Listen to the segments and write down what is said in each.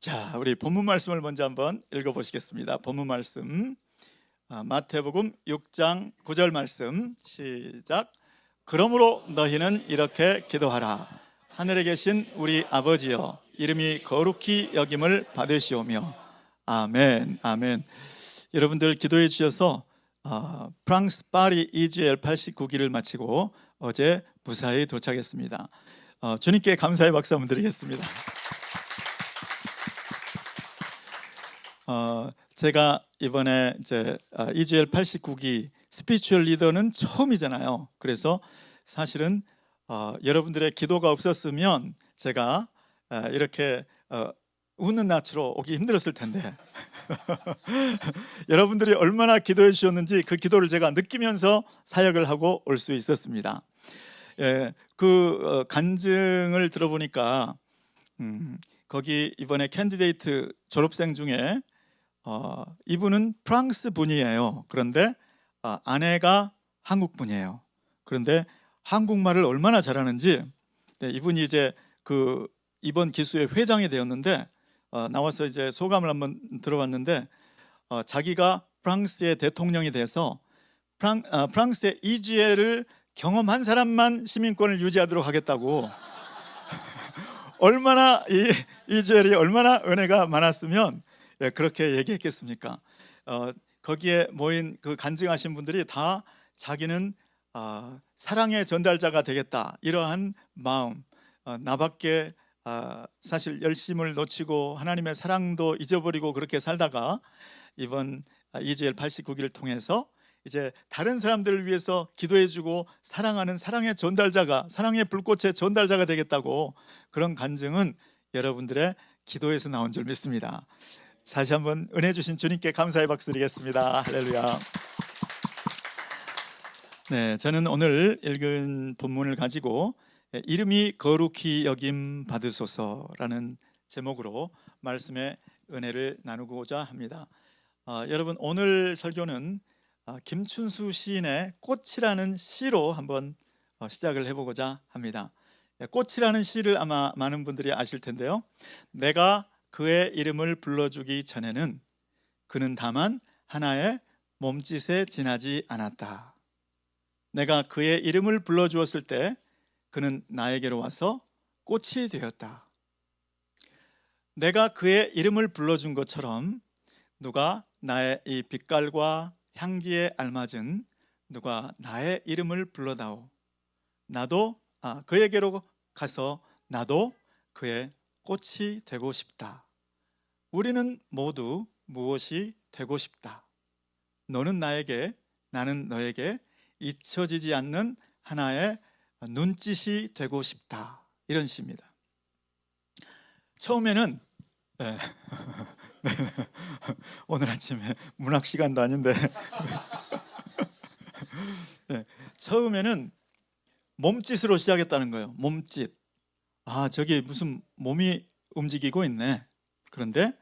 자, 우리 본문 말씀을 먼저 한번 읽어보시겠습니다. 본문 말씀 마태복음 6장 9절 말씀 시작. 그러므로 너희는 이렇게 기도하라. 하늘에 계신 우리 아버지여, 이름이 거룩히 여김을 받으시오며. 아멘. 아멘. 여러분들 기도해 주셔서 프랑스 파리 EGL 89기를 마치고 어제 무사히 도착했습니다. 주님께 감사의 박수 한번 드리겠습니다. 제가 이번에 이제 EGL 89기 스피리추얼 리더는 처음이잖아요. 그래서 사실은 여러분들의 기도가 없었으면 제가 이렇게 웃는 낯으로 오기 힘들었을 텐데 여러분들이 얼마나 기도해 주셨는지 그 기도를 제가 느끼면서 사역을 하고 올 수 있었습니다. 그 간증을 들어보니까 거기 이번에 캔디데이트 졸업생 중에 이분은 프랑스 분이에요. 그런데 아내가 한국 분이에요. 그런데 한국말을 얼마나 잘하는지 이분이 이제 그 이번 기수의 회장이 되었는데 나와서 이제 소감을 한번 들어봤는데 자기가 프랑스의 대통령이 돼서 프랑스의 EGL을 경험한 사람만 시민권을 유지하도록 하겠다고. 얼마나 이 EGL이 얼마나 은혜가 많았으면 그렇게 얘기했겠습니까? 거기에 모인 그 간증하신 분들이 다 자기는 사랑의 전달자가 되겠다, 이러한 마음, 나밖에 사실 열심을 놓치고 하나님의 사랑도 잊어버리고 그렇게 살다가 이번 EGL 89기를 통해서 이제 다른 사람들을 위해서 기도해주고 사랑하는 사랑의 전달자가, 사랑의 불꽃의 전달자가 되겠다고, 그런 간증은 여러분들의 기도에서 나온 줄 믿습니다. 다시 한번 은혜 주신 주님께 감사의 박수 드리겠습니다. 할렐루야. 네, 저는 오늘 읽은 본문을 가지고 이름이 거룩히 여김 받으소서라는 제목으로 말씀의 은혜를 나누고자 합니다. 여러분, 오늘 설교는 김춘수 시인의 꽃이라는 시로 한번 시작을 해보고자 합니다. 꽃이라는 시를 아마 많은 분들이 아실 텐데요. 내가 그의 이름을 불러주기 전에는 그는 다만 하나의 몸짓에 지나지 않았다. 내가 그의 이름을 불러주었을 때 그는 나에게로 와서 꽃이 되었다. 내가 그의 이름을 불러준 것처럼 누가 나의 이 빛깔과 향기에 알맞은 누가 나의 이름을 불러다오. 나도 그에게로 가서 나도 그의 꽃이 되고 싶다. 우리는 모두 무엇이 되고 싶다. 너는 나에게, 나는 너에게 잊혀지지 않는 하나의 눈짓이 되고 싶다. 이런 시입니다. 처음에는 오늘 아침에 문학 시간도 아닌데 처음에는 몸짓으로 시작했다는 거예요. 몸짓. 저기 무슨 몸이 움직이고 있네. 그런데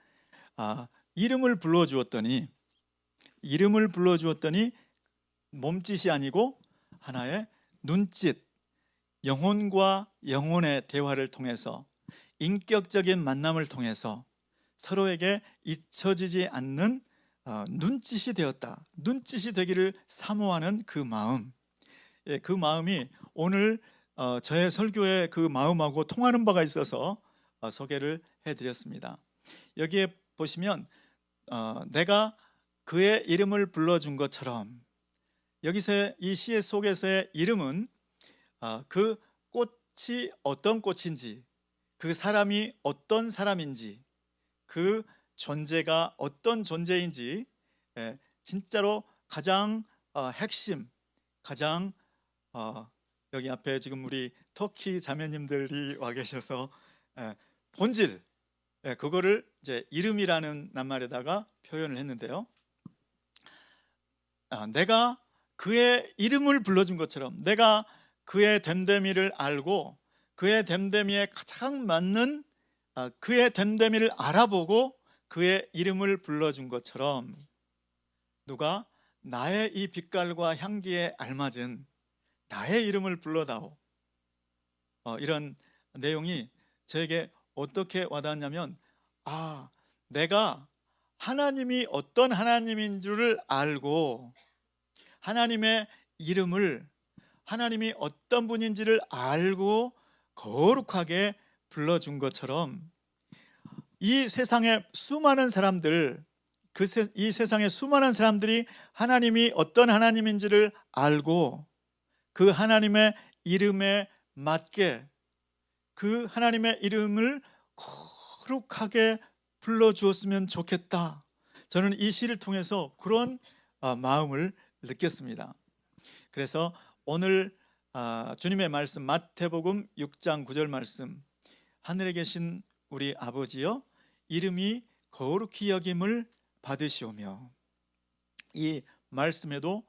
이름을 불러주었더니 몸짓이 아니고 하나의 눈짓, 영혼과 영혼의 대화를 통해서, 인격적인 만남을 통해서 서로에게 잊혀지지 않는 눈짓이 되었다. 눈짓이 되기를 사모하는 그 마음, 그 마음이 오늘 저의 설교의 그 마음하고 통하는 바가 있어서 소개를 해드렸습니다. 여기에 보시면 내가 그의 이름을 불러준 것처럼, 여기서 이 시의 속에서의 이름은 그 꽃이 어떤 꽃인지, 그 사람이 어떤 사람인지, 그 존재가 어떤 존재인지 진짜로 가장 핵심, 가장 여기 앞에 지금 우리 터키 자매님들이 와 계셔서 본질, 그거를 이제 이름이라는 낱말에다가 표현을 했는데요. 내가 그의 이름을 불러준 것처럼, 내가 그의 됨됨이를 알고 그의 됨됨이에 가장 맞는 그의 됨됨이를 알아보고 그의 이름을 불러준 것처럼 누가 나의 이 빛깔과 향기에 알맞은 나의 이름을 불러다오. 이런 내용이 저에게 어떻게 와닿았냐면 아, 내가 하나님이 어떤 하나님인 줄을 알고 하나님의 이름을 하나님이 어떤 분인지를 알고 거룩하게 불러준 것처럼 이 세상의 수많은 사람들, 이 세상의 수많은 사람들이 하나님이 어떤 하나님인지를 알고 그 하나님의 이름에 맞게 그 하나님의 이름을 거룩하게 불러주었으면 좋겠다. 저는 이 시를 통해서 그런 마음을 느꼈습니다. 그래서 오늘 주님의 말씀 마태복음 6장 9절 말씀, 하늘에 계신 우리 아버지여 이름이 거룩히 여김을 받으시오며, 이 말씀에도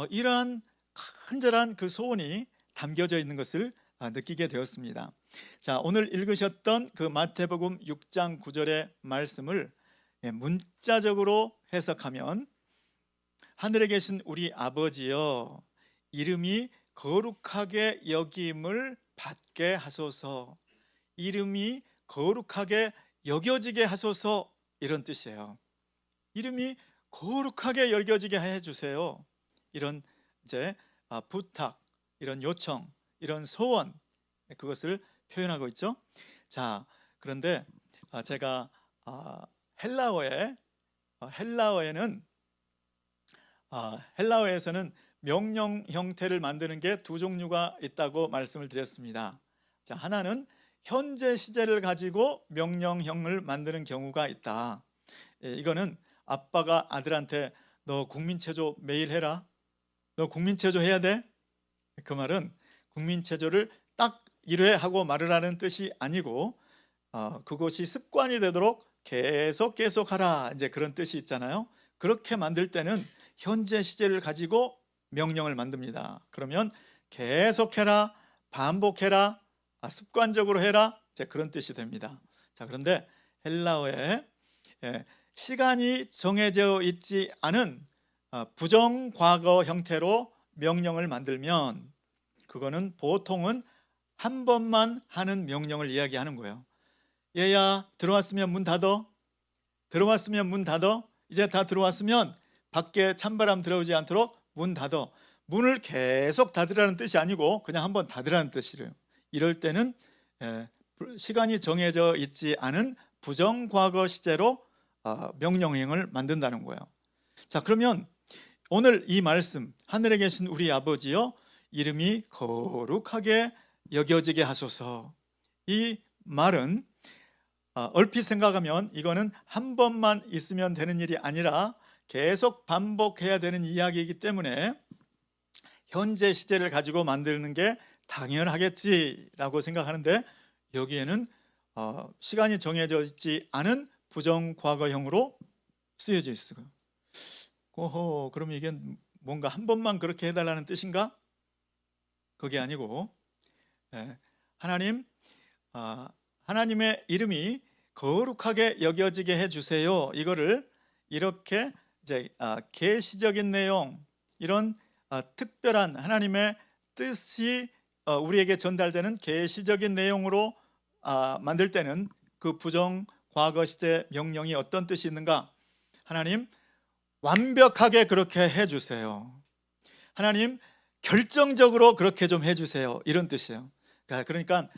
이러한 간절한 그 소원이 담겨져 있는 것을 느끼게 되었습니다. 자, 오늘 읽으셨던 그 마태복음 6장 9절의 말씀을 문자적으로 해석하면 하늘에 계신 우리 아버지여 이름이 거룩하게 여김을 받게 하소서, 이름이 거룩하게 여겨지게 하소서, 이런 뜻이에요. 이름이 거룩하게 여겨지게 해주세요. 이런 이제 부탁, 이런 요청, 이런 소원, 그것을 표현하고 있죠. 자, 그런데 제가 헬라어에서는 명령 형태를 만드는 게 두 종류가 있다고 말씀을 드렸습니다. 자, 하나는 현재 시제를 가지고 명령형을 만드는 경우가 있다. 이거는 아빠가 아들한테 너 국민체조 매일 해라, 너 국민체조 해야 돼, 그 말은 국민체조를 딱 1회 하고 말을 하는 뜻이 아니고 그것이 습관이 되도록 계속 하라, 이제 그런 뜻이 있잖아요. 그렇게 만들 때는 현재 시제를 가지고 명령을 만듭니다. 그러면 계속해라, 반복해라, 습관적으로 해라, 이제 그런 뜻이 됩니다. 자, 그런데 헬라어에 시간이 정해져 있지 않은 부정과거 형태로 명령을 만들면 그거는 보통은 한 번만 하는 명령을 이야기하는 거예요. 얘야 들어왔으면 문 닫어, 들어왔으면 문 닫어, 이제 다 들어왔으면 밖에 찬바람 들어오지 않도록 문 닫어. 문을 계속 닫으라는 뜻이 아니고 그냥 한번 닫으라는 뜻이래요. 이럴 때는 시간이 정해져 있지 않은 부정과거 시제로 명령형을 만든다는 거예요. 자, 그러면 오늘 이 말씀, 하늘에 계신 우리 아버지여 이름이 거룩하게 여겨지게 하소서, 이 말은 얼핏 생각하면 이거는 한 번만 있으면 되는 일이 아니라 계속 반복해야 되는 이야기이기 때문에 현재 시제를 가지고 만드는 게 당연하겠지라고 생각하는데, 여기에는 시간이 정해져 있지 않은 부정과거형으로 쓰여져 있어요. 그러면 이게 뭔가 한 번만 그렇게 해달라는 뜻인가? 그게 아니고 하나님의 이름이 거룩하게 여겨지게 해주세요, 이거를 이렇게 이제 계시적인 내용, 이런 특별한 하나님의 뜻이 우리에게 전달되는 계시적인 내용으로 만들 때는 그 부정 과거 시제 명령이 어떤 뜻이 있는가? 하나님 완벽하게 그렇게 해주세요, 하나님 결정적으로 그렇게 좀 해주세요, 이런 뜻이에요. 그러니까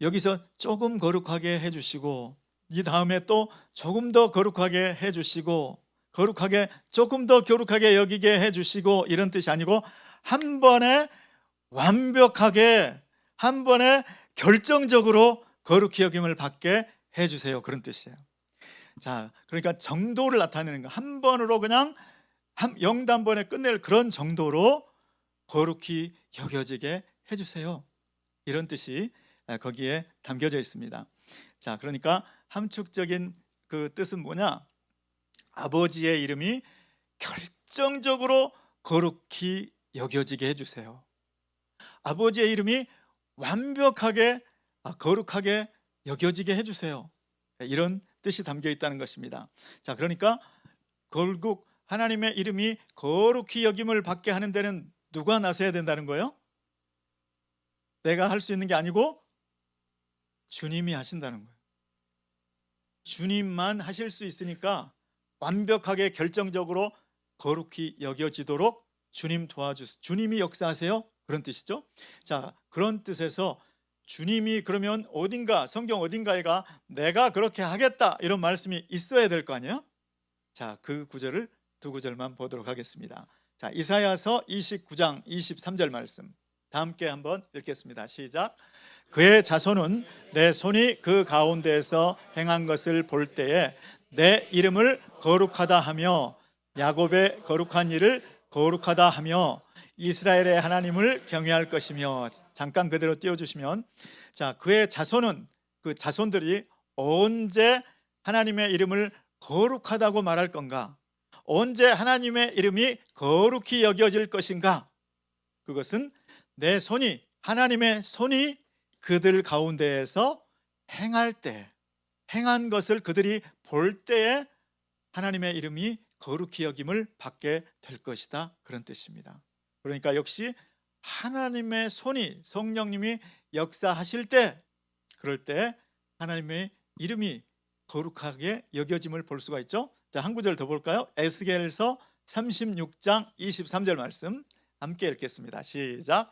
여기서 조금 거룩하게 해주시고 이 다음에 또 조금 더 거룩하게 해주시고 거룩하게 조금 더 거룩하게 여기게 해주시고, 이런 뜻이 아니고 한 번에 완벽하게, 한 번에 결정적으로 거룩히 여김을 받게 해주세요, 그런 뜻이에요. 자, 그러니까 정도를 나타내는 거, 한 번으로 그냥 영단번에 끝낼 그런 정도로 거룩히 여겨지게 해주세요, 이런 뜻이 거기에 담겨져 있습니다. 자, 그러니까 함축적인 그 뜻은 뭐냐? 아버지의 이름이 결정적으로 거룩히 여겨지게 해주세요, 아버지의 이름이 완벽하게 거룩하게 여겨지게 해주세요, 이런 뜻이 담겨 있다는 것입니다. 자, 그러니까 결국 하나님의 이름이 거룩히 여김을 받게 하는 데는 누가 나서야 된다는 거예요? 내가 할 수 있는 게 아니고 주님이 하신다는 거예요. 주님만 하실 수 있으니까 완벽하게 결정적으로 거룩히 여겨지도록 주님 도와주세요. 주님이 역사하세요. 그런 뜻이죠. 자, 그런 뜻에서 주님이 그러면 어딘가 성경 어딘가에가 내가 그렇게 하겠다 이런 말씀이 있어야 될 거 아니에요. 자, 그 구절을 두 구절만 보도록 하겠습니다. 자, 이사야서 29장 23절 말씀 다 함께 한번 읽겠습니다. 시작. 그의 자손은 내 손이 그 가운데에서 행한 것을 볼 때에 내 이름을 거룩하다 하며 야곱의 거룩한 일을 거룩하다 하며 이스라엘의 하나님을 경외할 것이며. 잠깐 그대로 띄워주시면, 자, 그의 자손은, 그 자손들이 언제 하나님의 이름을 거룩하다고 말할 건가? 언제 하나님의 이름이 거룩히 여겨질 것인가? 그것은 내 손이, 하나님의 손이 그들 가운데에서 행할 때, 행한 것을 그들이 볼 때에 하나님의 이름이 거룩히 여김을 받게 될 것이다, 그런 뜻입니다. 그러니까 역시 하나님의 손이, 성령님이 역사하실 때, 그럴 때 하나님의 이름이 거룩하게 여겨짐을 볼 수가 있죠. 자, 한 구절 더 볼까요? 에스겔서 36장 23절 말씀 함께 읽겠습니다. 시작.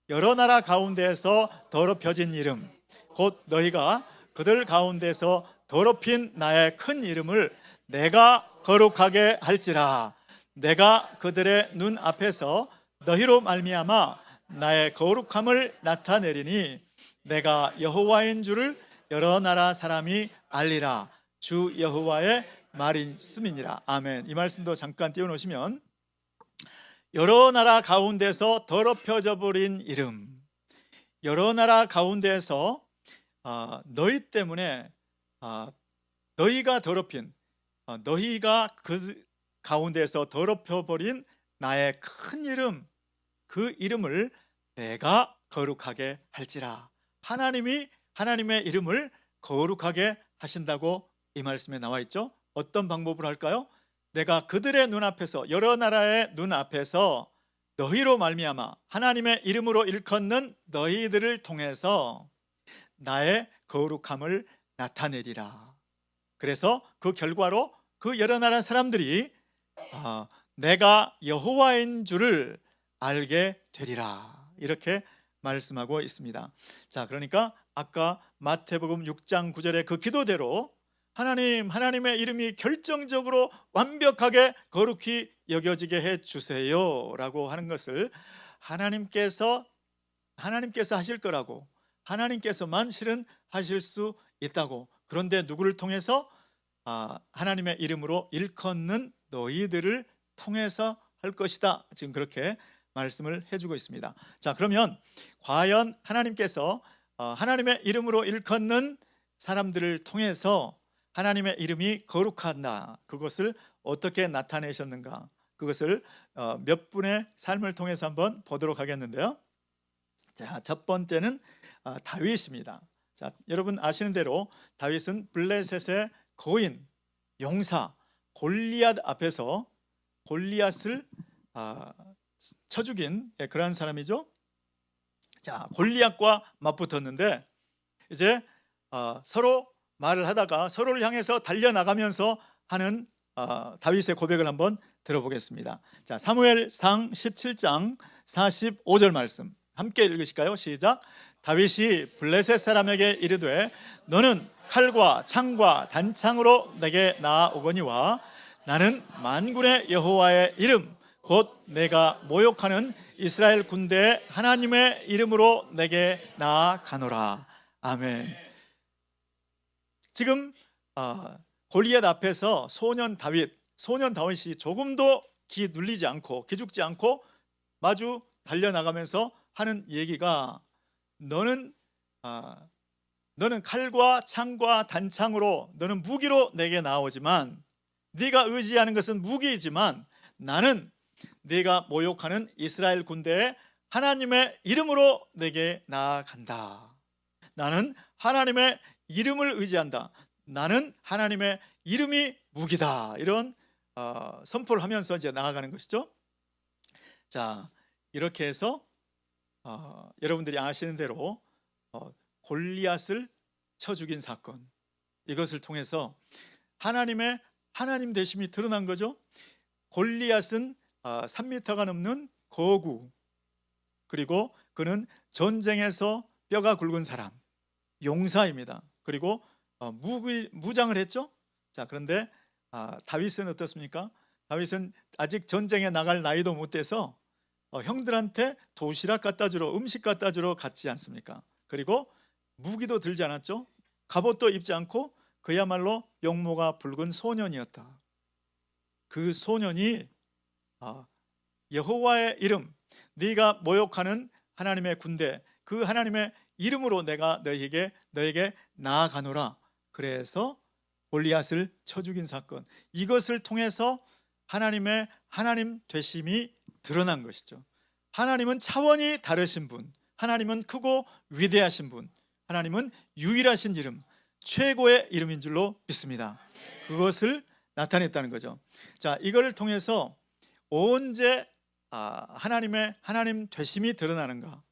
여러 나라 가운데에서 더럽혀진 이름, 곧 너희가 그들 가운데서 더럽힌 나의 큰 이름을 내가 거룩하게 할지라. 내가 그들의 눈 앞에서 너희로 말미암아 나의 거룩함을 나타내리니 내가 여호와인 줄을 여러 나라 사람이 알리라. 주 여호와의 말씀이니라. 아멘. 이 말씀도 잠깐 띄워놓으시면, 여러 나라 가운데서 더럽혀져 버린 이름, 여러 나라 가운데서 너희 때문에 너희가 더럽힌, 너희가 그 가운데서 더럽혀 버린 나의 큰 이름, 그 이름을 내가 거룩하게 할지라. 하나님이 하나님의 이름을 거룩하게 하신다고 이 말씀에 나와 있죠. 어떤 방법으로 할까요? 내가 그들의 눈앞에서, 여러 나라의 눈앞에서 너희로 말미암아 하나님의 이름으로 일컫는 너희들을 통해서 나의 거룩함을 나타내리라. 그래서 그 결과로 그 여러 나라 사람들이 내가 여호와인 줄을 알게 되리라, 이렇게 말씀하고 있습니다. 자, 그러니까 아까 마태복음 6장 9절의 그 기도대로 하나님의 이름이 결정적으로 완벽하게 거룩히 여겨지게 해 주세요 라고 하는 것을 하나님께서 하실 거라고, 하나님께서만 실은 하실 수 있다고. 그런데 누구를 통해서? 하나님의 이름으로 일컫는 너희들을 통해서 할 것이다, 지금 그렇게 말씀을 해주고 있습니다. 자, 그러면 과연 하나님께서 하나님의 이름으로 일컫는 사람들을 통해서 하나님의 이름이 거룩하다, 그것을 어떻게 나타내셨는가, 그것을 몇 분의 삶을 통해서 한번 보도록 하겠는데요. 자, 첫 번째는 다윗입니다. 자, 여러분 아시는 대로 다윗은 블레셋의 거인, 용사 골리앗 앞에서 골리앗을 쳐 죽인 그러한 사람이죠. 자, 골리앗과 맞붙었는데 이제 서로 말을 하다가 서로를 향해서 달려나가면서 하는 다윗의 고백을 한번 들어보겠습니다. 자, 사무엘상 17장 45절 말씀 함께 읽으실까요? 시작. 다윗이 블레셋 사람에게 이르되 너는 칼과 창과 단창으로 내게 나아오거니와 나는 만군의 여호와의 이름 곧 내가 모욕하는 이스라엘 군대의 하나님의 이름으로 내게 나아가노라. 아멘. 지금 골리앗 앞에서 소년 다윗이 조금도 기죽지 않고 마주 달려나가면서 하는 얘기가, 너는 칼과 창과 단창으로, 너는 무기로 내게 나오지만, 네가 의지하는 것은 무기이지만 나는 네가 모욕하는 이스라엘 군대의 하나님의 이름으로 내게 나아간다. 나는 하나님의 이름을 의지한다. 나는 하나님의 이름이 무기다. 이런 선포를 하면서 이제 나아가는 것이죠. 자, 이렇게 해서 여러분들이 아시는 대로 골리앗을 쳐 죽인 사건, 이것을 통해서 하나님의 하나님 되심이 드러난 거죠. 골리앗은 3m가 넘는 거구, 그리고 그는 전쟁에서 뼈가 굵은 사람, 용사입니다. 그리고 무장을 했죠. 자, 그런데 다윗은 어떻습니까? 다윗은 아직 전쟁에 나갈 나이도 못 돼서 형들한테 도시락 갖다 주러, 음식 갖다 주러 갔지 않습니까? 그리고 무기도 들지 않았죠. 갑옷도 입지 않고 그야말로 용모가 붉은 소년이었다. 그 소년이 여호와의 이름, 네가 모욕하는 하나님의 군대, 그 하나님의 이름으로 내가 너에게 나아가노라. 그래서 골리앗을 쳐 죽인 사건, 이것을 통해서 하나님의 하나님 되심이 드러난 것이죠. 하나님은 차원이 다르신 분, 하나님은 크고 위대하신 분, 하나님은 유일하신 이름, 최고의 이름인 줄로 믿습니다. 그것을 나타냈다는 거죠. 자, 이걸 통해서 언제 하나님의 하나님 되심이 드러나는가?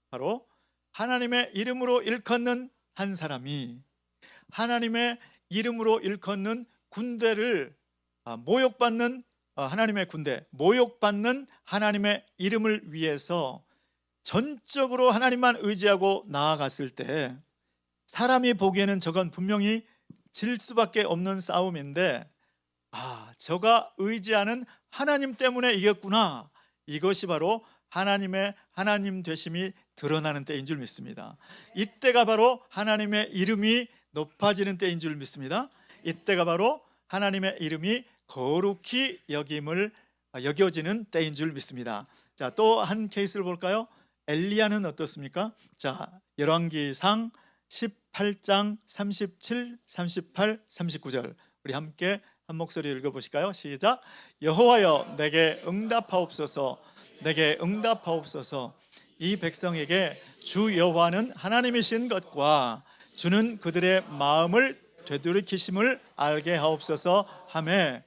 바로 하나님의 이름으로 일컫는 한 사람이 하나님의 이름으로 일컫는 군대를 모욕받는 하나님의 군대, 모욕받는 하나님의 이름을 위해서 전적으로 하나님만 의지하고 나아갔을 때 사람이 보기에는 저건 분명히 질 수밖에 없는 싸움인데 저가 의지하는 하나님 때문에 이겼구나. 이것이 바로 하나님의 하나님 되심이 드러나는 때인 줄 믿습니다. 이때가 바로 하나님의 이름이 높아지는 때인 줄 믿습니다. 이때가 바로 하나님의 이름이 거룩히 여겨지는 때인 줄 믿습니다. 자, 또 한 케이스를 볼까요? 엘리야는 어떻습니까? 자, 열왕기상 18장 37, 38, 39절 우리 함께 한 목소리 읽어보실까요? 시작. 여호와여 내게 응답하옵소서, 내게 응답하옵소서. 이 백성에게 주 여호와는 하나님이신 것과 주는 그들의 마음을 되돌이키심을 알게 하옵소서 하매,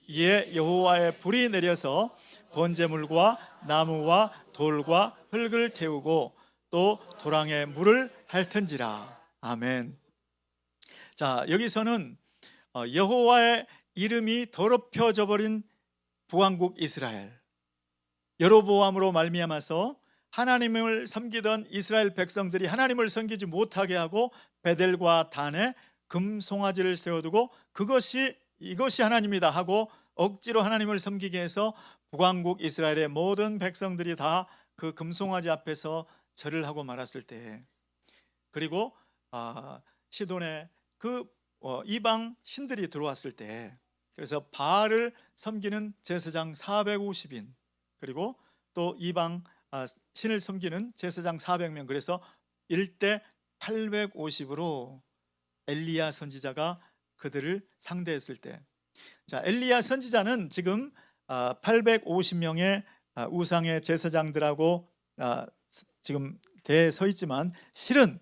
이에 여호와의 불이 내려서 번제물과 나무와 돌과 흙을 태우고 또 도랑에 물을 핥은지라. 아멘. 자, 여기서는 여호와의 이름이 더럽혀져 버린 북왕국 이스라엘, 여로보암으로 말미암아서 하나님을 섬기던 이스라엘 백성들이 하나님을 섬기지 못하게 하고 베델과 단에 금송아지를 세워두고 이것이 하나님이다 하고 억지로 하나님을 섬기게 해서 북왕국 이스라엘의 모든 백성들이 다 그 금송아지 앞에서 절을 하고 말았을 때, 그리고 시돈에 그 이방 신들이 들어왔을 때, 그래서 바알을 섬기는 제사장 450인, 그리고 또 이방 신을 섬기는 제사장 400명, 그래서 1대 850으로 엘리야 선지자가 그들을 상대했을 때, 자, 엘리야 선지자는 지금 850명의 우상의 제사장들하고 지금 대서 있지만, 실은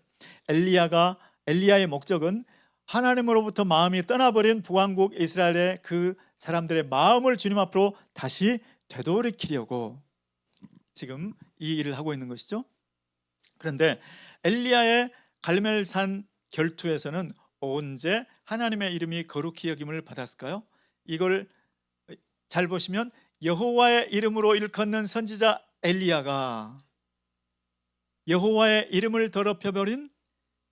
엘리야의 목적은 하나님으로부터 마음이 떠나버린 북왕국 이스라엘의 그 사람들의 마음을 주님 앞으로 다시 되돌이키려고 지금 이 일을 하고 있는 것이죠. 그런데 엘리야의 갈멜산 결투에서는 언제 하나님의 이름이 거룩히 여김을 받았을까요? 이걸 잘 보시면 여호와의 이름으로 일컫는 선지자 엘리야가 여호와의 이름을 더럽혀버린,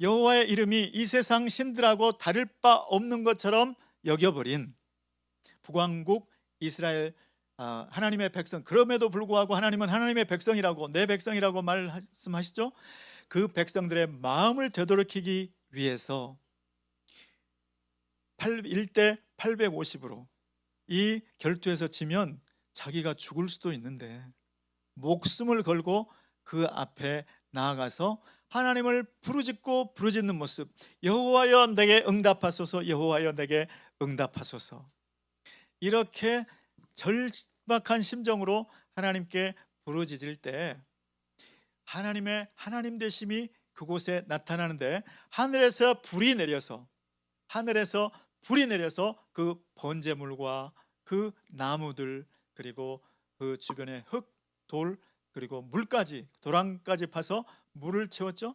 여호와의 이름이 이 세상 신들하고 다를 바 없는 것처럼 여겨버린 북왕국 이스라엘 하나님의 백성, 그럼에도 불구하고 하나님은 하나님의 백성이라고, 내 백성이라고 말씀하시죠. 그 백성들의 마음을 되돌이키기 위해서 1대 850으로 이 결투에서 지면 자기가 죽을 수도 있는데 목숨을 걸고 그 앞에 나아가서 하나님을 부르짖는 모습, 여호와여 내게 응답하소서, 여호와여 내게 응답하소서. 이렇게 절박한 심정으로 하나님께 부르짖을 때 하나님의 하나님 되심이 그곳에 나타나는데, 하늘에서 불이 내려서 그 번제물과 그 나무들, 그리고 그 주변에 흙, 돌, 그리고 물까지, 도랑까지 파서 물을 채웠죠.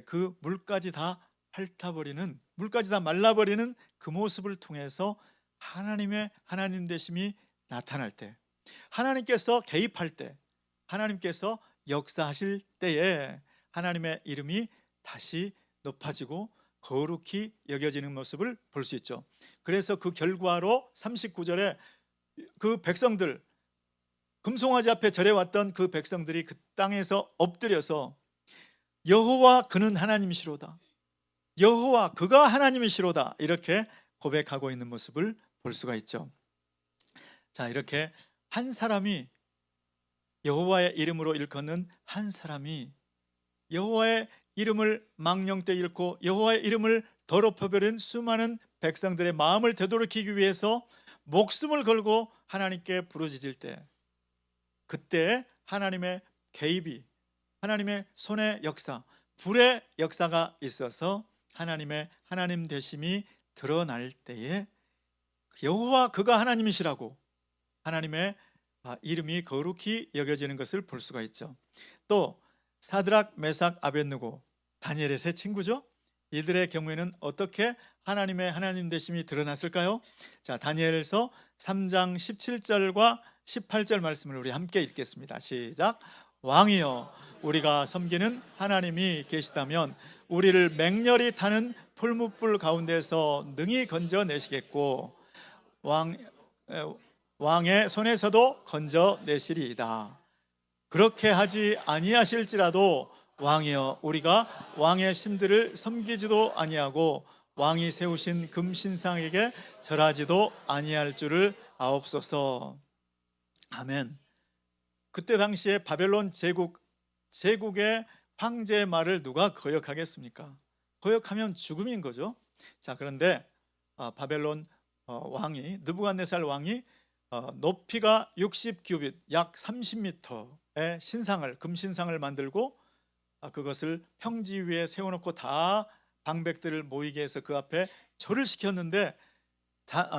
그 물까지 다 핥아버리는, 물까지 다 말라버리는 그 모습을 통해서 하나님 되심이 나타날 때, 하나님께서 개입할 때, 하나님께서 역사하실 때에 하나님의 이름이 다시 높아지고 거룩히 여겨지는 모습을 볼 수 있죠. 그래서 그 결과로 39절에 그 백성들, 금송아지 앞에 절해왔던 그 백성들이 그 땅에서 엎드려서 여호와 그는 하나님이시로다, 여호와 그가 하나님이시로다, 이렇게 고백하고 있는 모습을 볼 수가 있죠. 자, 이렇게 한 사람이, 여호와의 이름으로 일컫는 한 사람이 여호와의 이름을 망령 때 잃고 여호와의 이름을 더럽혀버린 수많은 백성들의 마음을 되돌이키기 위해서 목숨을 걸고 하나님께 부르짖을 때, 그때 하나님의 개입이, 하나님의 손의 역사, 불의 역사가 있어서 하나님의 하나님 되심이 드러날 때에 여호와 그가 하나님이시라고 하나님의 이름이 거룩히 여겨지는 것을 볼 수가 있죠. 또 사드락, 메삭, 아벳느고, 다니엘의 세 친구죠. 이들의 경우에는 어떻게 하나님의 하나님 되심이 드러났을까요? 자, 다니엘서 3장 17절과 18절 말씀을 우리 함께 읽겠습니다. 시작. 왕이여, 우리가 섬기는 하나님이 계시다면 우리를 맹렬히 타는 풀무불 가운데서 능히 건져내시겠고 왕의 손에서도 건져내시리이다. 그렇게 하지 아니하실지라도 왕이여, 우리가 왕의 신들을 섬기지도 아니하고 왕이 세우신 금신상에게 절하지도 아니할 줄을 아옵소서. 아멘. 그때 당시에 바벨론 제국의 황제의 말을 누가 거역하겠습니까? 거역하면 죽음인 거죠. 자, 그런데 바벨론 왕이, 느부갓네살 왕이 높이가 60규빗, 약 30m의 신상을, 금신상을 만들고 그것을 평지 위에 세워놓고 다 방백들을 모이게 해서 그 앞에 절을 시켰는데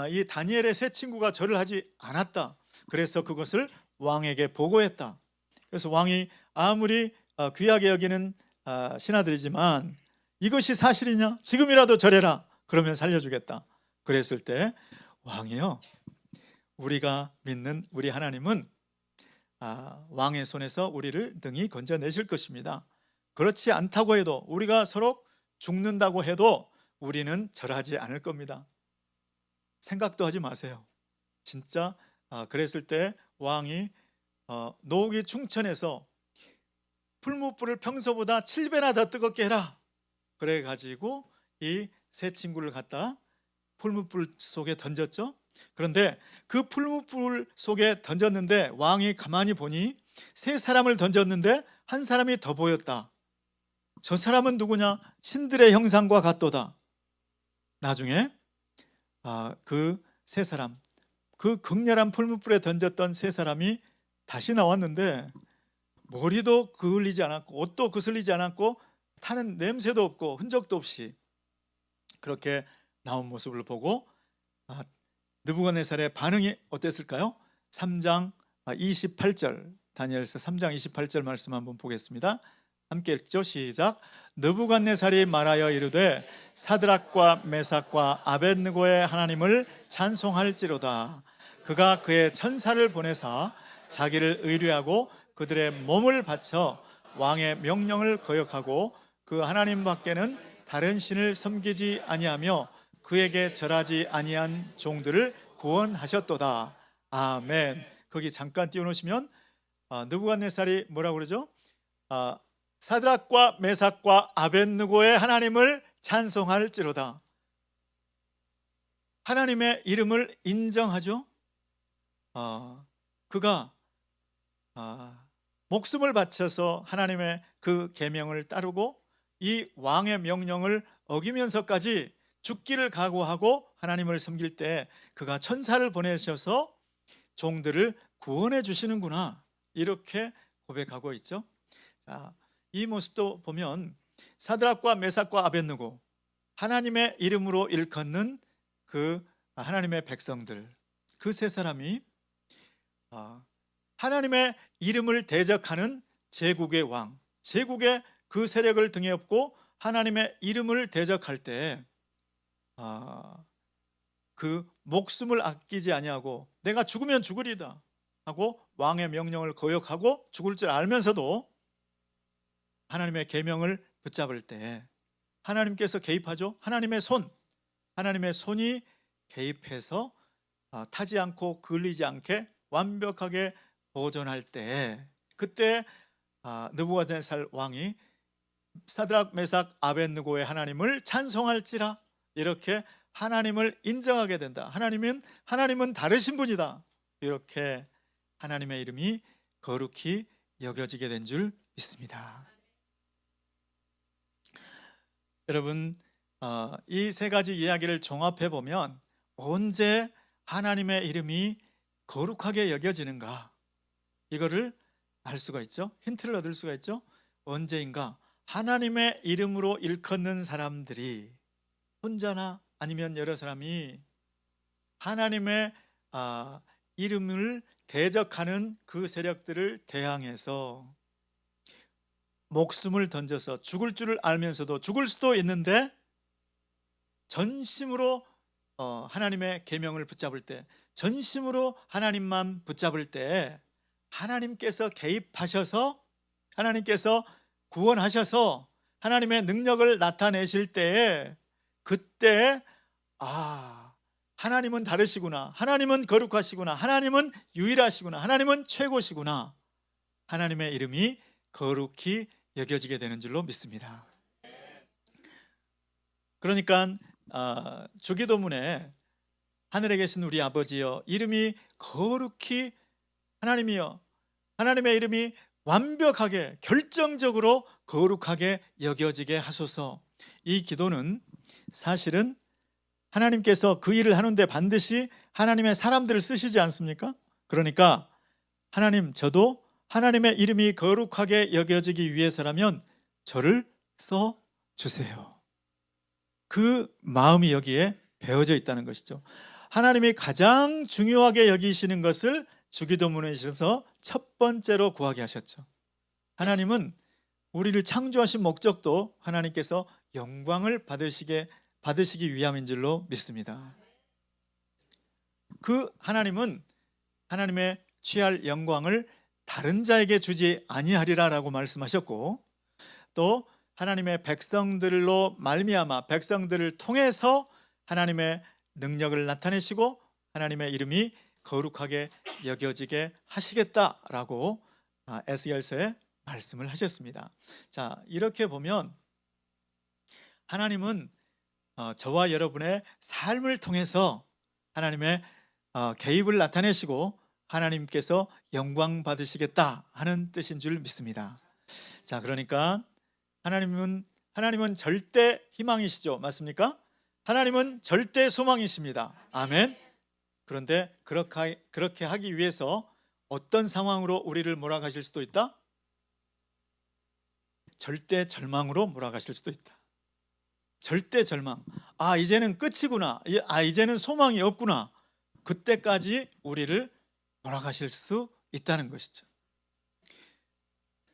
이 다니엘의 세 친구가 절을 하지 않았다. 그래서 그것을 왕에게 보고했다. 그래서 왕이 아무리 귀하게 여기는 신하들이지만 이것이 사실이냐? 지금이라도 절해라. 그러면 살려주겠다. 그랬을 때 왕이요, 우리가 믿는 우리 하나님은 왕의 손에서 우리를 능히 건져내실 것입니다. 그렇지 않다고 해도, 우리가 서로 죽는다고 해도 우리는 절하지 않을 겁니다. 생각도 하지 마세요. 진짜 그랬을 때 왕이 노기 충천에서 풀무불을 평소보다 7배나 더 뜨겁게 해라. 그래 가지고 이 세 친구를 갖다 풀무불 속에 던졌죠. 그런데 그 풀무불 속에 던졌는데 왕이 가만히 보니 세 사람을 던졌는데 한 사람이 더 보였다. 저 사람은 누구냐? 신들의 형상과 같도다. 나중에 그 세 사람, 그 극렬한 풀무불에 던졌던 세 사람이 다시 나왔는데 머리도 그을리지 않았고 옷도 그슬리지 않았고 타는 냄새도 없고 흔적도 없이 그렇게 나온 모습을 보고 느부갓네살의 반응이 어땠을까요? 3장 28절, 다니엘서 3장 28절 말씀 한번 보겠습니다. 함께 읽죠. 시작. 느부갓네살이 말하여 이르되 사드락과 메삭과 아벳느고의 하나님을 찬송할지로다. 그가 그의 천사를 보내사 자기를 의뢰하고 그들의 몸을 바쳐 왕의 명령을 거역하고 그 하나님 밖에는 다른 신을 섬기지 아니하며 그에게 절하지 아니한 종들을 구원하셨도다. 아멘. 거기 잠깐 띄워놓으시면 느부갓네살이 뭐라고 그러죠? 사드락과 메삭과 아벳느고의 하나님을 찬송할지로다. 하나님의 이름을 인정하죠. 그가 목숨을 바쳐서 하나님의 그 계명을 따르고 이 왕의 명령을 어기면서까지 죽기를 각오하고 하나님을 섬길 때 그가 천사를 보내셔서 종들을 구원해 주시는구나, 이렇게 고백하고 있죠. 자, 이 모습도 보면 사드락과 메삭과 아벳느고, 하나님의 이름으로 일컫는 그 하나님의 백성들, 그 세 사람이 하나님의 이름을 대적하는 제국의 왕, 제국의 그 세력을 등에 업고 하나님의 이름을 대적할 때 그 목숨을 아끼지 아니하고 내가 죽으면 죽으리다 하고 왕의 명령을 거역하고 죽을 줄 알면서도 하나님의 계명을 붙잡을 때 하나님께서 개입하죠. 하나님의 손이 개입해서 타지 않고 걸리지 않게 완벽하게 보존할 때, 그때 느부갓네살 왕이 사드락 메삭 아벳느고의 하나님을 찬송할지라, 이렇게 하나님을 인정하게 된다. 하나님은 다르신 분이다. 이렇게 하나님의 이름이 거룩히 여겨지게 된 줄 믿습니다. 여러분, 이 세 가지 이야기를 종합해 보면 언제 하나님의 이름이 거룩하게 여겨지는가, 이거를 알 수가 있죠. 힌트를 얻을 수가 있죠. 언제인가 하나님의 이름으로 일컫는 사람들이 혼자나 아니면 여러 사람이 하나님의 이름을 대적하는 그 세력들을 대항해서 목숨을 던져서 죽을 줄을 알면서도 죽을 수도 있는데 전심으로 하나님의 계명을 붙잡을 때, 전심으로 하나님만 붙잡을 때 하나님께서 개입하셔서, 하나님께서 구원하셔서 하나님의 능력을 나타내실 때에, 그때 하나님은 다르시구나, 하나님은 거룩하시구나, 하나님은 유일하시구나, 하나님은 최고시구나, 하나님의 이름이 거룩히 여겨지게 되는 줄로 믿습니다. 그러니까 주기도문에 하늘에 계신 우리 아버지여, 이름이 거룩히, 하나님이여, 하나님의 이름이 완벽하게 결정적으로 거룩하게 여겨지게 하소서. 이 기도는 사실은 하나님께서 그 일을 하는데 반드시 하나님의 사람들을 쓰시지 않습니까? 그러니까 하나님, 저도 하나님의 이름이 거룩하게 여겨지기 위해서라면 저를 써주세요. 그 마음이 여기에 배어져 있다는 것이죠. 하나님이 가장 중요하게 여기시는 것을 주기도문에서 첫 번째로 구하게 하셨죠. 하나님은 우리를 창조하신 목적도 하나님께서 영광을 받으시기 위함인 줄로 믿습니다. 그 하나님은 하나님의 취할 영광을 다른 자에게 주지 아니하리라라고 말씀하셨고, 또 하나님의 백성들로 말미암아 백성들을 통해서 하나님의 능력을 나타내시고 하나님의 이름이 거룩하게 여겨지게 하시겠다라고 에스겔서에 말씀을 하셨습니다. 자, 이렇게 보면 하나님은 저와 여러분의 삶을 통해서 하나님의 개입을 나타내시고 하나님께서 영광 받으시겠다 하는 뜻인 줄 믿습니다. 자, 그러니까 하나님은 절대 희망이시죠. 맞습니까? 하나님은 절대 소망이십니다. 아멘. 그런데 그렇게 하기 위해서 어떤 상황으로 우리를 몰아가실 수도 있다? 절대 절망으로 몰아가실 수도 있다. 절대 절망. 이제는 끝이구나. 이제는 소망이 없구나. 그때까지 우리를 몰아가실 수 있다는 것이죠.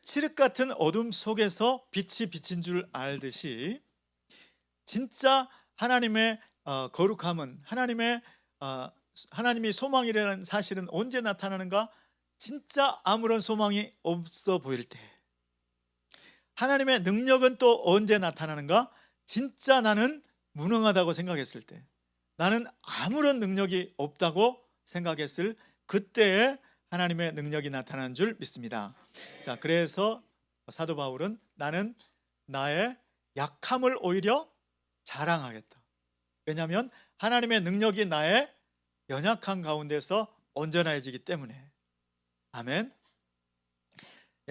칠흑 같은 어둠 속에서 빛이 비친 줄 알듯이 진짜 하나님의 거룩함은, 하나님이 소망이라는 사실은 언제 나타나는가? 진짜 아무런 소망이 없어 보일 때. 하나님의 능력은 또 언제 나타나는가? 진짜 나는 무능하다고 생각했을 때, 나는 아무런 능력이 없다고 생각했을 그때에 하나님의 능력이 나타나는 줄 믿습니다. 자, 그래서 사도 바울은 나는 나의 약함을 오히려 자랑하겠다. 왜냐하면 하나님의 능력이 나의 연약한 가운데서 온전해지기 때문에. 아멘.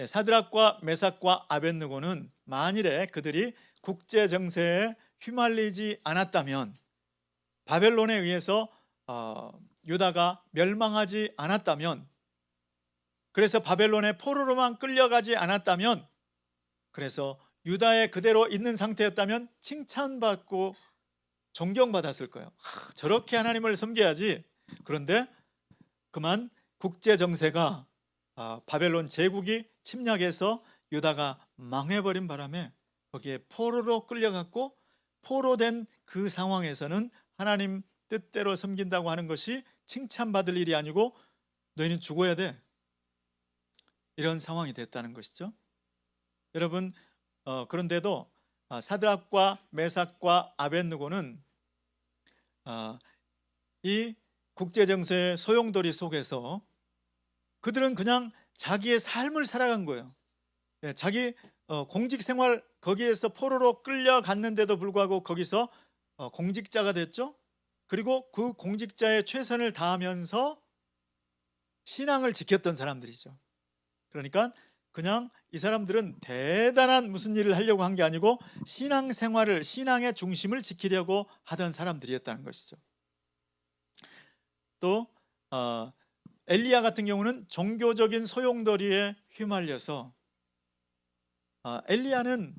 사드락과 메삭과 아벳느고는 만일에 그들이 국제 정세에 휘말리지 않았다면, 바벨론에 의해서 유다가 멸망하지 않았다면, 그래서 바벨론의 포로로만 끌려가지 않았다면, 그래서 유다에 그대로 있는 상태였다면 칭찬받고 존경받았을 거예요. 저렇게 하나님을 섬겨야지. 그런데 그만 국제 정세가 바벨론 제국이 침략해서 유다가 망해버린 바람에 거기에 포로로 끌려갔고, 포로된 그 상황에서는 하나님 뜻대로 섬긴다고 하는 것이 칭찬받을 일이 아니고 너희는 죽어야 돼, 이런 상황이 됐다는 것이죠. 여러분, 그런데도 사드락과 메삭과 아벳느고는 이 국제정세의 소용돌이 속에서 그들은 그냥 자기의 삶을 살아간 거예요. 자기 공직 생활, 거기에서 포로로 끌려갔는데도 불구하고 거기서 공직자가 됐죠. 그리고 그 공직자의 최선을 다하면서 신앙을 지켰던 사람들이죠. 그러니까 그냥 이 사람들은 대단한 무슨 일을 하려고 한 게 아니고 신앙생활을, 신앙의 중심을 지키려고 하던 사람들이었다는 것이죠. 또 엘리야 같은 경우는 종교적인 소용돌이에 휘말려서, 엘리야는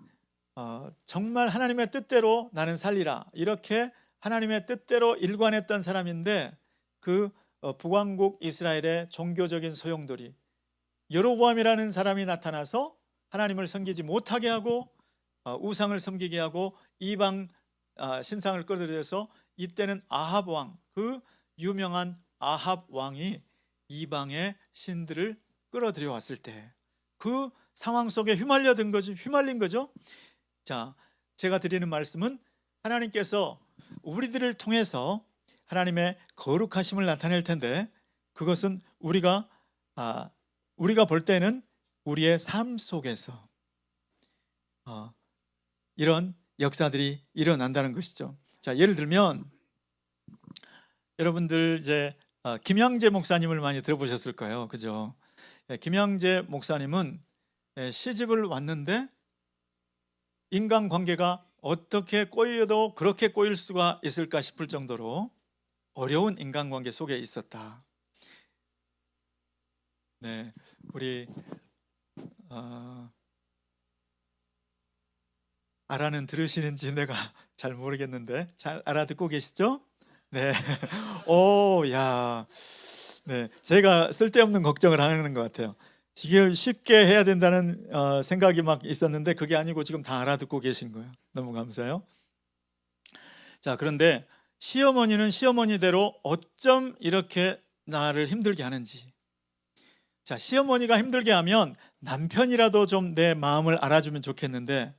정말 하나님의 뜻대로 나는 살리라, 이렇게 하나님의 뜻대로 일관했던 사람인데, 그 북왕국 이스라엘의 종교적인 소용돌이, 여로보암이라는 사람이 나타나서 하나님을 섬기지 못하게 하고 우상을 섬기게 하고 이방 신상을 끌어들여서, 이때는 아합 왕, 그 유명한 아합 왕이 이방의 신들을 끌어들여 왔을 때 그 상황 속에 휘말린 거죠. 자, 제가 드리는 말씀은 하나님께서 우리들을 통해서 하나님의 거룩하심을 나타낼 텐데, 그것은 우리가 볼 때는 우리의 삶 속에서 이런 역사들이 일어난다는 것이죠. 자, 예를 들면 여러분들 이제 김양재 목사님을 많이 들어보셨을 거예요, 그죠? 김양재 목사님은 시집을 왔는데 인간관계가 어떻게 꼬여도 그렇게 꼬일 수가 있을까 싶을 정도로 어려운 인간관계 속에 있었다. 네, 우리 아라는 들으시는지 내가 잘 모르겠는데 잘 알아듣고 계시죠? 네. 오, 야, 네, 제가 쓸데없는 걱정을 하는 것 같아요. 이걸 쉽게 해야 된다는 생각이 막 있었는데 그게 아니고 지금 다 알아듣고 계신 거예요. 너무 감사해요. 자, 그런데 시어머니는 시어머니대로 어쩜 이렇게 나를 힘들게 하는지. 자, 시어머니가 힘들게 하면 남편이라도 좀 내 마음을 알아주면 좋겠는데,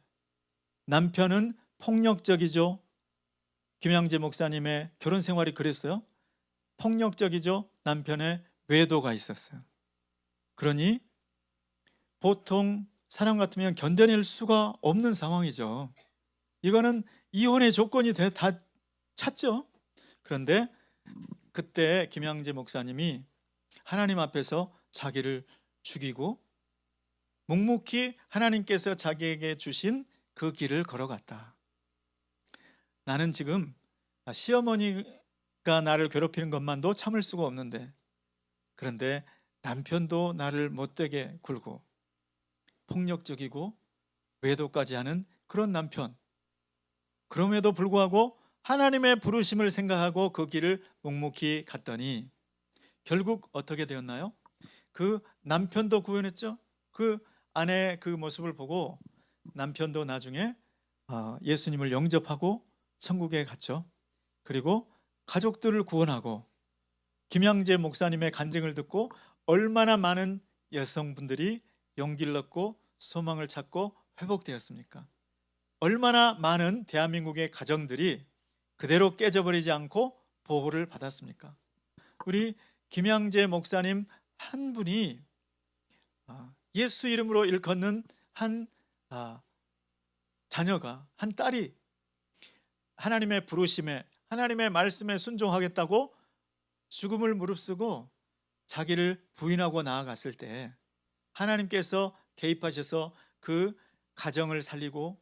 남편은 폭력적이죠. 김양재 목사님의 결혼 생활이 그랬어요. 폭력적이죠. 남편의 외도가 있었어요. 그러니 보통 사람 같으면 견뎌낼 수가 없는 상황이죠. 이거는 이혼의 조건이 다 찼죠. 그런데 그때 김양재 목사님이 하나님 앞에서 자기를 죽이고 묵묵히 하나님께서 자기에게 주신 그 길을 걸어갔다. 나는 지금 시어머니가 나를 괴롭히는 것만도 참을 수가 없는데, 그런데 남편도 나를 못되게 굴고 폭력적이고 외도까지 하는 그런 남편, 그럼에도 불구하고 하나님의 부르심을 생각하고 그 길을 묵묵히 갔더니 결국 어떻게 되었나요? 그 남편도 구원했죠. 그 아내의 그 모습을 보고 남편도 나중에 예수님을 영접하고 천국에 갔죠. 그리고 가족들을 구원하고, 김양재 목사님의 간증을 듣고 얼마나 많은 여성분들이 용기를 얻고 소망을 찾고 회복되었습니까? 얼마나 많은 대한민국의 가정들이 그대로 깨져버리지 않고 보호를 받았습니까? 우리 김양재 목사님 한 분이 예수 이름으로 일컫는 한 자녀가, 한 딸이 하나님의 부르심에, 하나님의 말씀에 순종하겠다고 죽음을 무릅쓰고 자기를 부인하고 나아갔을 때 하나님께서 개입하셔서 그 가정을 살리고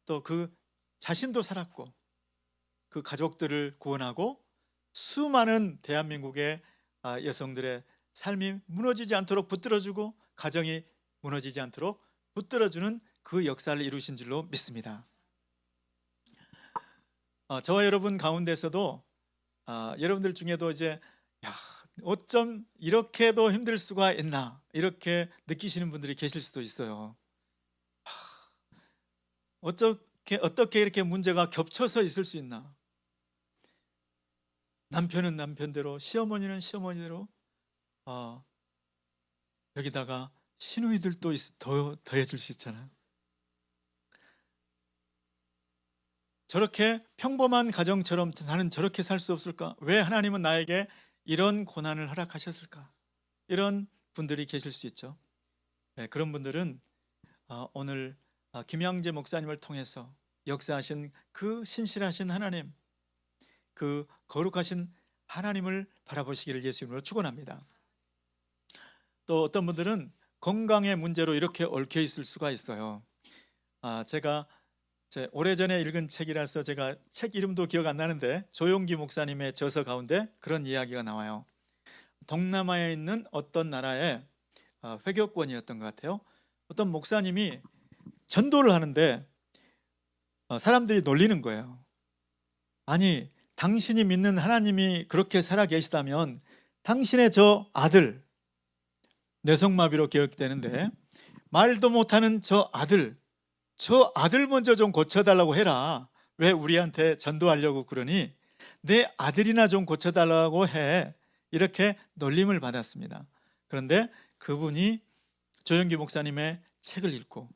또 그 자신도 살았고 그 가족들을 구원하고 수많은 대한민국의 여성들의 삶이 무너지지 않도록 붙들어주고 가정이 무너지지 않도록 붙들어주는 그 역사를 이루신 줄로 믿습니다. 저와 여러분 가운데서도 여러분들 중에도 이제 어쩜 이렇게도 힘들 수가 있나, 이렇게 느끼시는 분들이 계실 수도 있어요. 어떻게 이렇게 문제가 겹쳐서 있을 수 있나? 남편은 남편대로, 시어머니는 시어머니대로, 어, 여기다가 시누이들도 더해줄 수 있잖아요. 저렇게 평범한 가정처럼 나는 저렇게 살 수 없을까? 왜 하나님은 나에게 이런 고난을 허락하셨을까? 이런 분들이 계실 수 있죠. 네, 그런 분들은 오늘 김양재 목사님을 통해서 역사하신 그 신실하신 하나님, 그 거룩하신 하나님을 바라보시기를 예수님으로 축원합니다. 또 어떤 분들은 건강의 문제로 이렇게 얽혀 있을 수가 있어요. 제가 오래전에 읽은 책이라서 제가 책 이름도 기억 안 나는데 조용기 목사님의 저서 가운데 그런 이야기가 나와요. 동남아에 있는 어떤 나라의 회교권이었던 것 같아요. 어떤 목사님이 전도를 하는데 사람들이 놀리는 거예요. 아니, 당신이 믿는 하나님이 그렇게 살아 계시다면 당신의 저 아들, 뇌성마비로 기억되는데 말도 못하는 저 아들 먼저 좀 고쳐달라고 해라. 왜 우리한테 전도하려고 그러니? 내 아들이나 좀 고쳐달라고 해. 이렇게 놀림을 받았습니다. 그런데 그분이 조영기 목사님의 책을 읽고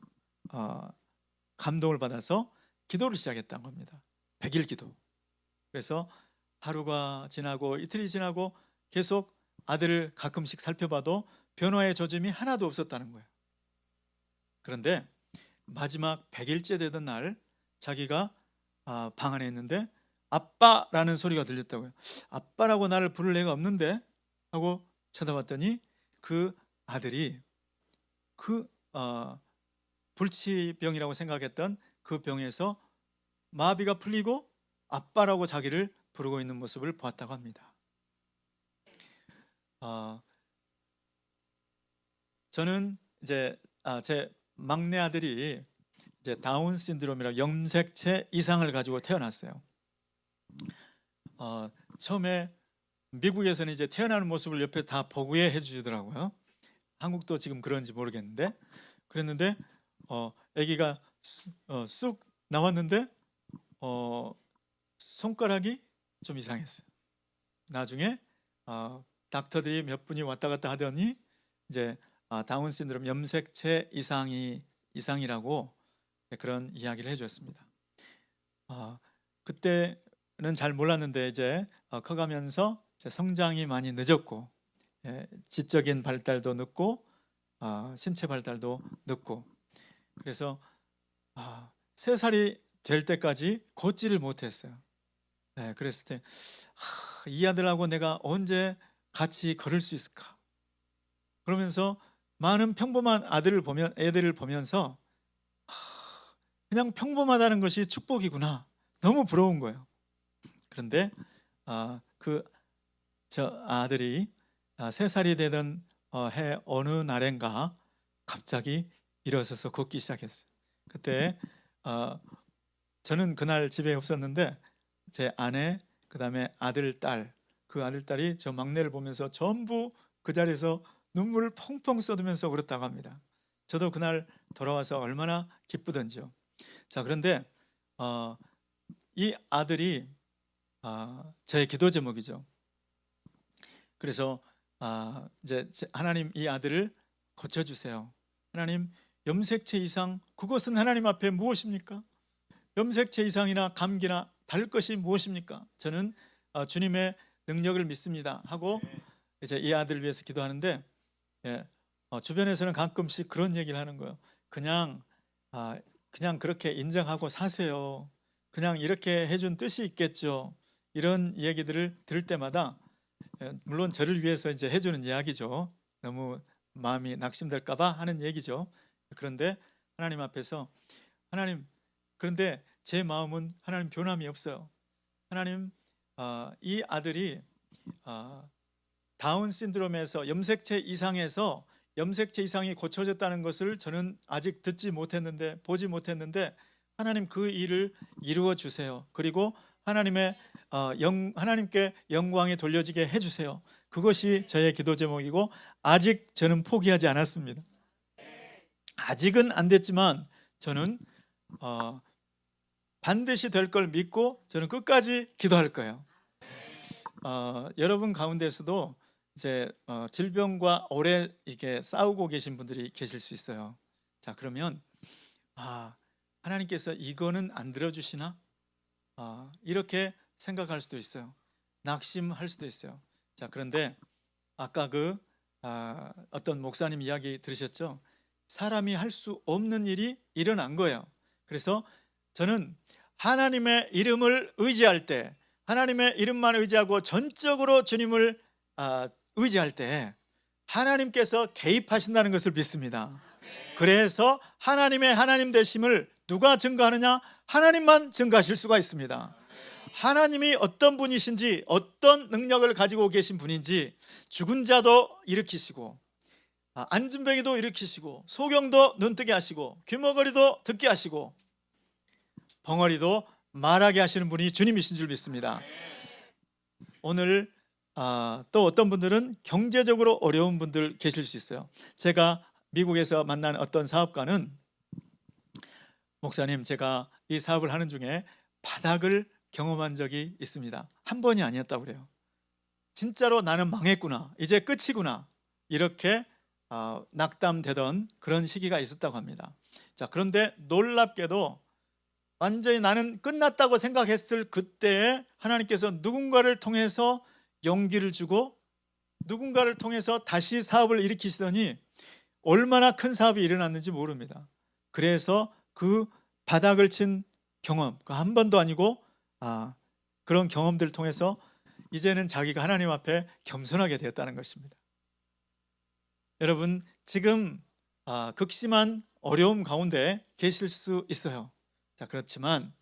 감동을 받아서 기도를 시작했다는 겁니다. 100일 기도. 그래서 하루가 지나고 이틀이 지나고 계속 아들을 가끔씩 살펴봐도 변화의 조짐이 하나도 없었다는 거예요. 그런데 마지막 100일째 되던 날 자기가 방 안에 있는데 아빠라는 소리가 들렸다고요. 아빠라고 나를 부를 애가 없는데 하고 쳐다봤더니 그 아들이 그 불치병이라고 생각했던 그 병에서 마비가 풀리고 아빠라고 자기를 부르고 있는 모습을 보았다고 합니다. 저는 이제 제 막내 아들이 이제 다운 신드롬이라 염색체 이상을 가지고 태어났어요. 처음에 미국에서는 이제 태어나는 모습을 옆에 다 보고해 주시더라고요. 한국도 지금 그런지 모르겠는데 그랬는데 아기가 쑥 나왔는데 손가락이 좀 이상했어요. 나중에 닥터들이 몇 분이 왔다 갔다 하더니 이제 다운 신드롬 염색체 이상이라고 그런 이야기를 해줬습니다. 그때는 잘 몰랐는데 이제 커가면서 성장이 많이 늦었고 지적인 발달도 늦고 신체 발달도 늦고 그래서 3살이 될 때까지 걷지를 못했어요. 그랬을 때 이 아들하고 내가 언제 같이 걸을 수 있을까? 그러면서 많은 평범한 애들을 보면서 그냥 평범하다는 것이 축복이구나. 너무 부러운 거예요. 그런데 저 아들이 3살이 되던 해 어느 날인가 갑자기 일어서서 걷기 시작했어요. 그때 저는 그날 집에 없었는데 제 아내 그다음에 아들, 딸, 그 아들, 딸이 저 막내를 보면서 전부 그 자리에서 눈물을 펑펑 쏟으면서 울었다고 합니다. 저도 그날 돌아와서 얼마나 기쁘던지요. 자, 그런데 이 아들이 저의 기도 제목이죠. 그래서 이제 하나님 이 아들을 고쳐주세요. 하나님 염색체 이상 그것은 하나님 앞에 무엇입니까? 염색체 이상이나 감기나 다를 것이 무엇입니까? 저는 주님의 능력을 믿습니다 하고 이제 이 아들을 위해서 기도하는데 주변에서는 가끔씩 그런 얘기를 하는 거예요. 그냥 그렇게 인정하고 사세요. 그냥 이렇게 해준 뜻이 있겠죠. 이런 얘기들을 들을 때마다 물론 저를 위해서 이제 해주는 이야기죠. 너무 마음이 낙심될까봐 하는 얘기죠. 그런데 하나님 앞에서 하나님, 그런데 제 마음은 하나님 변함이 없어요. 하나님, 이 아들이 다운 신드롬에서 염색체 이상이 고쳐졌다는 것을 저는 아직 듣지 못했는데 보지 못했는데 하나님 그 일을 이루어 주세요. 그리고 하나님께 영광이 돌려지게 해주세요. 그것이 저의 기도 제목이고 아직 저는 포기하지 않았습니다. 아직은 안 됐지만 저는 반드시 될 걸 믿고 저는 끝까지 기도할 거예요. 여러분 가운데서도 이제 질병과 오래 이게 싸우고 계신 분들이 계실 수 있어요. 자, 그러면 하나님께서 이거는 안 들어주시나? 이렇게 생각할 수도 있어요. 낙심할 수도 있어요. 자, 그런데 아까 어떤 목사님 이야기 들으셨죠? 사람이 할 수 없는 일이 일어난 거예요. 그래서 저는 하나님의 이름을 의지할 때, 하나님의 이름만 의지하고 전적으로 주님을 의지할 때 하나님께서 개입하신다는 것을 믿습니다. 그래서 하나님의 하나님 되심을 누가 증거하느냐? 하나님만 증거하실 수가 있습니다. 하나님이 어떤 분이신지, 어떤 능력을 가지고 계신 분인지, 죽은 자도 일으키시고 안진뱅이도 일으키시고 소경도 눈뜨게 하시고 귀머거리도 듣게 하시고 벙어리도 말하게 하시는 분이 주님이신 줄 믿습니다. 오늘 또 어떤 분들은 경제적으로 어려운 분들 계실 수 있어요. 제가 미국에서 만난 어떤 사업가는, 목사님, 제가 이 사업을 하는 중에 바닥을 경험한 적이 있습니다. 한 번이 아니었다고 그래요. 진짜로 나는 망했구나, 이제 끝이구나, 이렇게 낙담되던 그런 시기가 있었다고 합니다. 자, 그런데 놀랍게도 완전히 나는 끝났다고 생각했을 그때에 하나님께서 누군가를 통해서 용기를 주고 누군가를 통해서 다시 사업을 일으키시더니 얼마나 큰 사업이 일어났는지 모릅니다. 그래서 그 바닥을 친 경험, 한 번도 아니고 그런 경험들을 통해서 이제는 자기가 하나님 앞에 겸손하게 되었다는 것입니다. 여러분, 지금 극심한 어려움 가운데 계실 수 있어요. 자, 그렇지만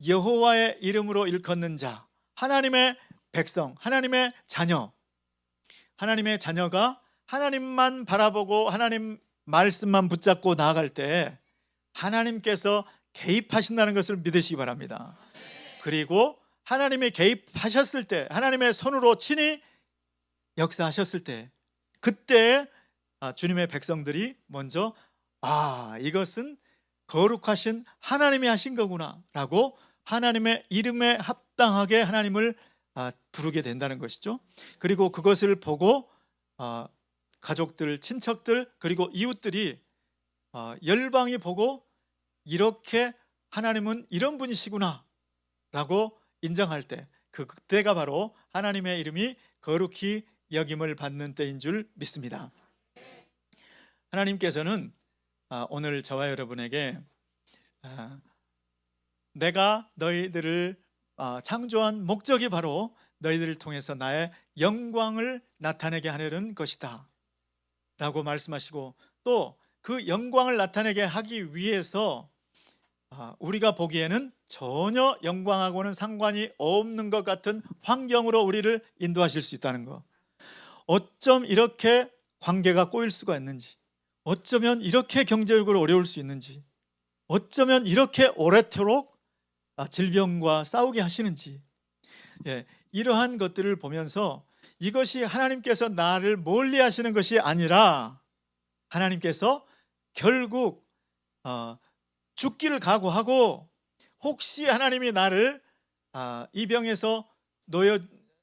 여호와의 이름으로 일컫는 자, 하나님의 백성, 하나님의 자녀, 하나님의 자녀가 하나님만 바라보고 하나님 말씀만 붙잡고 나아갈 때 하나님께서 개입하신다는 것을 믿으시기 바랍니다. 그리고 하나님이 개입하셨을 때, 하나님의 손으로 친히 역사하셨을 때, 그때 주님의 백성들이 먼저 이것은 거룩하신 하나님이 하신 거구나 라고 하나님의 이름에 합당하게 하나님을 부르게 된다는 것이죠. 그리고 그것을 보고 가족들, 친척들, 그리고 이웃들이 열방이 보고 이렇게 하나님은 이런 분이시구나 라고 인정할 때, 그때가 바로 하나님의 이름이 거룩히 여김을 받는 때인 줄 믿습니다. 하나님께서는 오늘 저와 여러분에게 내가 너희들을 창조한 목적이 바로 너희들을 통해서 나의 영광을 나타내게 하려는 것이다 라고 말씀하시고, 또 그 영광을 나타내게 하기 위해서 우리가 보기에는 전혀 영광하고는 상관이 없는 것 같은 환경으로 우리를 인도하실 수 있다는 것, 어쩜 이렇게 관계가 꼬일 수가 있는지, 어쩌면 이렇게 경제적으로 어려울 수 있는지, 어쩌면 이렇게 오래도록 질병과 싸우게 하시는지, 이러한 것들을 보면서 이것이 하나님께서 나를 멀리 하시는 것이 아니라 하나님께서 결국 죽기를 각오하고, 혹시 하나님이 나를 이 병에서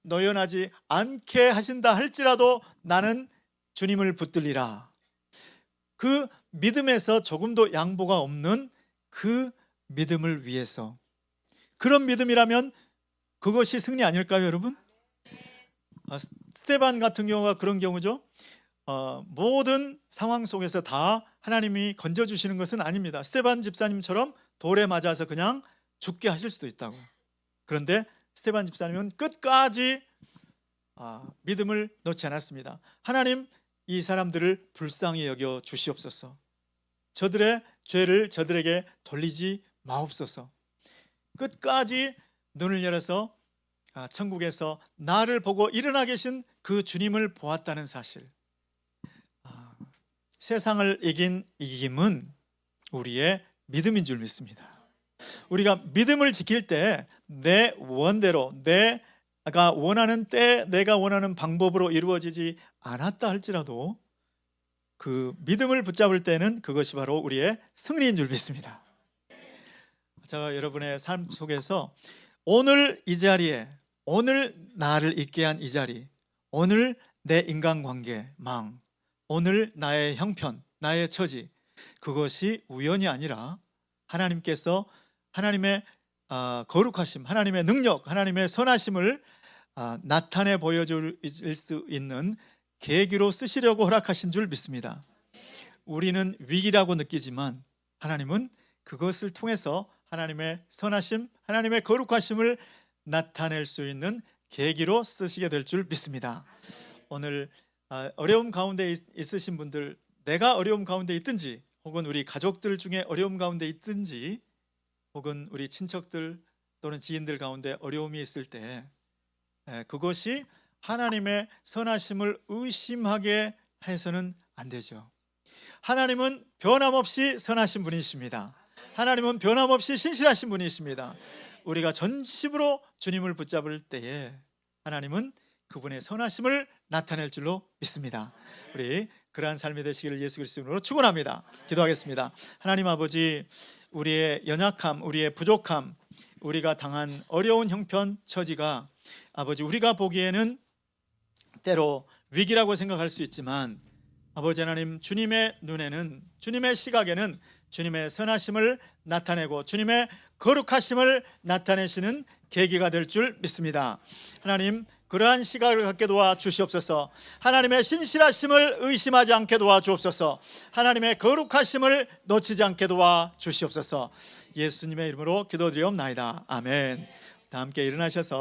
노연하지 않게 하신다 할지라도 나는 주님을 붙들리라, 그 믿음에서 조금도 양보가 없는 그 믿음을 위해서, 그런 믿음이라면 그것이 승리 아닐까요, 여러분? 스데반 같은 경우가 그런 경우죠. 모든 상황 속에서 다 하나님이 건져주시는 것은 아닙니다. 스데반 집사님처럼 돌에 맞아서 그냥 죽게 하실 수도 있다고. 그런데 스데반 집사님은 끝까지 믿음을 놓지 않았습니다. 하나님, 이 사람들을 불쌍히 여겨 주시옵소서, 저들의 죄를 저들에게 돌리지 마옵소서. 끝까지 눈을 열어서 천국에서 나를 보고 일어나 계신 그 주님을 보았다는 사실, 세상을 이긴 이김은 우리의 믿음인 줄 믿습니다. 우리가 믿음을 지킬 때 내 원대로, 내가 원하는 때, 내가 원하는 방법으로 이루어지지 않았다 할지라도 그 믿음을 붙잡을 때는 그것이 바로 우리의 승리인 줄 믿습니다. 제가 여러분의 삶 속에서 오늘 이 자리에, 오늘 나를 있게 한 이 자리, 오늘 내 인간관계망, 오늘 나의 형편, 나의 처지, 그것이 우연이 아니라 하나님께서 하나님의 거룩하심, 하나님의 능력, 하나님의 선하심을 나타내 보여줄 수 있는 계기로 쓰시려고 허락하신 줄 믿습니다. 우리는 위기라고 느끼지만 하나님은 그것을 통해서 하나님의 선하심, 하나님의 거룩하심을 나타낼 수 있는 계기로 쓰시게 될 줄 믿습니다. 오늘 어려움 가운데 있으신 분들, 내가 어려움 가운데 있든지, 혹은 우리 가족들 중에 어려움 가운데 있든지, 혹은 우리 친척들 또는 지인들 가운데 어려움이 있을 때 그것이 하나님의 선하심을 의심하게 해서는 안 되죠. 하나님은 변함없이 선하신 분이십니다. 하나님은 변함없이 신실하신 분이십니다. 우리가 전심으로 주님을 붙잡을 때에 하나님은 그분의 선하심을 나타낼 줄로 믿습니다. 우리 그러한 삶이 되시기를 예수 그리스도 이름으로 축원합니다. 기도하겠습니다. 하나님 아버지, 우리의 연약함, 우리의 부족함, 우리가 당한 어려운 형편 처지가 아버지, 우리가 보기에는 때로 위기라고 생각할 수 있지만 아버지 하나님, 주님의 눈에는, 주님의 시각에는 주님의 선하심을 나타내고 주님의 거룩하심을 나타내시는 계기가 될 줄 믿습니다. 하나님, 그러한 시각을 갖게 도와 주시옵소서. 하나님의 신실하심을 의심하지 않게 도와 주옵소서. 하나님의 거룩하심을 놓치지 않게 도와 주시옵소서. 예수님의 이름으로 기도드리옵나이다. 아멘. 다 함께 일어나셔서